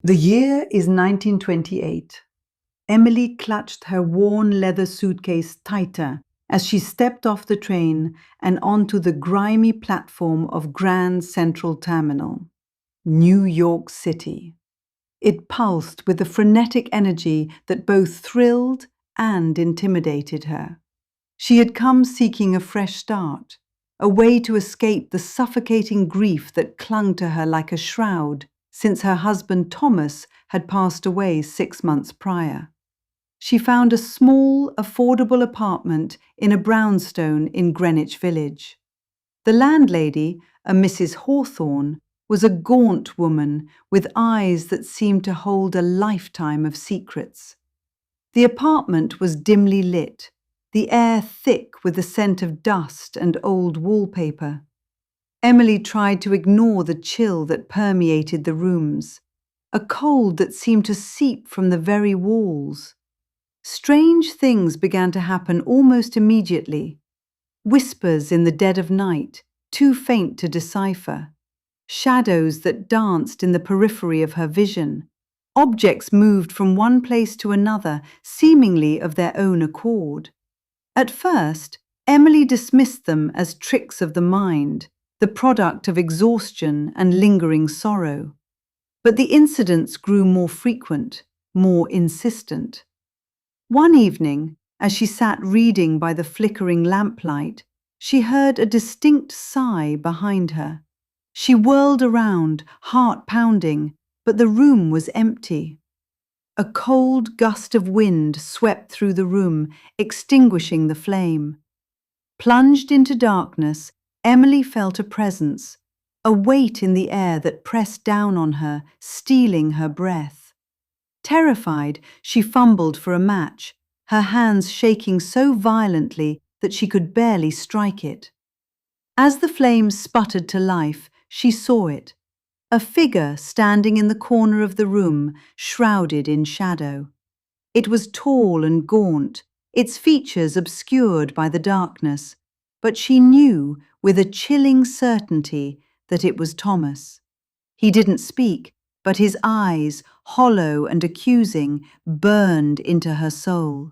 The year is 1928. Emily clutched her worn leather suitcase tighter as she stepped off the train and onto the grimy platform of Grand Central Terminal, New York City. It pulsed with a frenetic energy that both thrilled and intimidated her. She had come seeking a fresh start, a way to escape the suffocating grief that clung to her like a shroud since her husband Thomas had passed away 6 months prior. She found a small, affordable apartment in a brownstone in Greenwich Village. The landlady, a Mrs. Hawthorne, was a gaunt woman with eyes that seemed to hold a lifetime of secrets. The apartment was dimly lit, the air thick with the scent of dust and old wallpaper. Emily tried to ignore the chill that permeated the rooms, a cold that seemed to seep from the very walls. Strange things began to happen almost immediately. Whispers in the dead of night, too faint to decipher. Shadows that danced in the periphery of her vision. Objects moved from one place to another, seemingly of their own accord. At first, Emily dismissed them as tricks of the mind, the product of exhaustion and lingering sorrow. But the incidents grew more frequent, more insistent. One evening, as she sat reading by the flickering lamplight, she heard a distinct sigh behind her. She whirled around, heart pounding, but the room was empty. A cold gust of wind swept through the room, extinguishing the flame. Plunged into darkness, Emily felt a presence, a weight in the air that pressed down on her, stealing her breath. Terrified, she fumbled for a match, her hands shaking so violently that she could barely strike it. As the flames sputtered to life, she saw it, a figure standing in the corner of the room, shrouded in shadow. It was tall and gaunt, its features obscured by the darkness, but she knew with a chilling certainty that it was Thomas. He didn't speak, but his eyes, hollow and accusing, burned into her soul.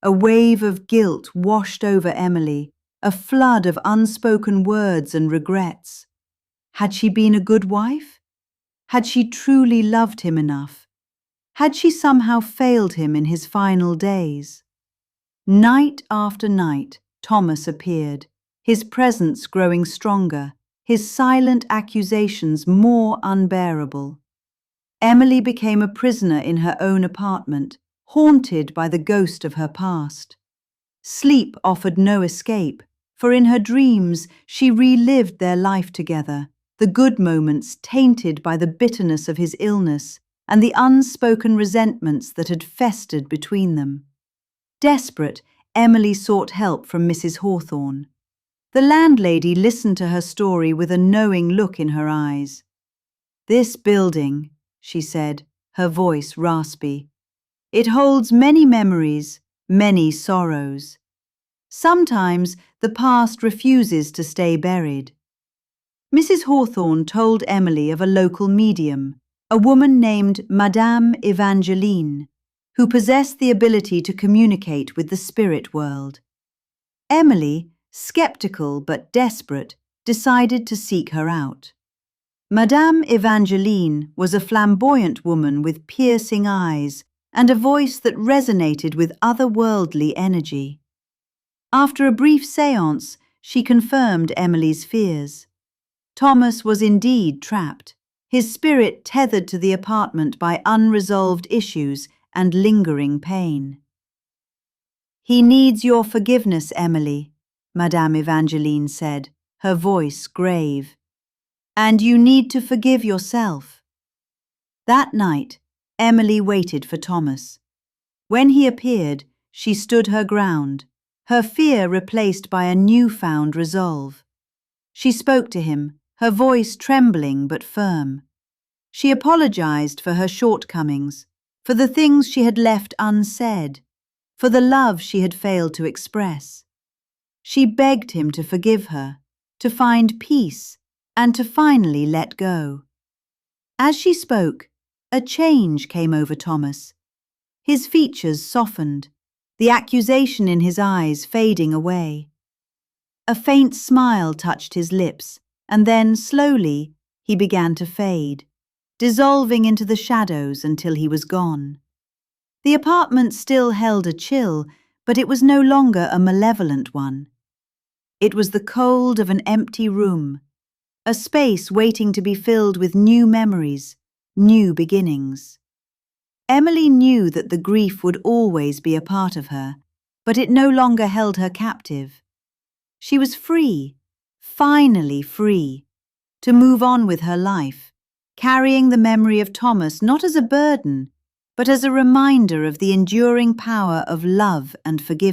A wave of guilt washed over Emily, a flood of unspoken words and regrets. Had she been a good wife? Had she truly loved him enough? Had she somehow failed him in his final days? Night after night, Thomas appeared, his presence growing stronger, his silent accusations more unbearable. Emily became a prisoner in her own apartment, haunted by the ghost of her past. Sleep offered no escape, for in her dreams she relived their life together, the good moments tainted by the bitterness of his illness and the unspoken resentments that had festered between them. Desperate, Emily sought help from Mrs. Hawthorne. The landlady listened to her story with a knowing look in her eyes. "This building," she said, her voice raspy, "it holds many memories, many sorrows. Sometimes the past refuses to stay buried." Mrs. Hawthorne told Emily of a local medium, a woman named Madame Evangeline, who possessed the ability to communicate with the spirit world. Emily, skeptical but desperate, decided to seek her out. Madame Evangeline was a flamboyant woman with piercing eyes and a voice that resonated with otherworldly energy. After a brief séance, she confirmed Emily's fears. Thomas was indeed trapped, his spirit tethered to the apartment by unresolved issues and lingering pain. "He needs your forgiveness, Emily," Madame Evangeline said, her voice grave. "And you need to forgive yourself." That night, Emily waited for Thomas. When he appeared, she stood her ground, her fear replaced by a newfound resolve. She spoke to him, her voice trembling but firm. She apologized for her shortcomings, for the things she had left unsaid, for the love she had failed to express. She begged him to forgive her, to find peace, and to finally let go. As she spoke, A change came over Thomas. His features softened, the accusation in his eyes fading away. A faint smile touched his lips, and then, slowly, he began to fade, dissolving into the shadows until he was gone. The apartment still held a chill, but it was no longer a malevolent one. It was the cold of an empty room, a space waiting to be filled with new memories, new beginnings. Emily knew that the grief would always be a part of her, but it no longer held her captive. She was free, finally free, to move on with her life, carrying the memory of Thomas not as a burden, but as a reminder of the enduring power of love and forgiveness.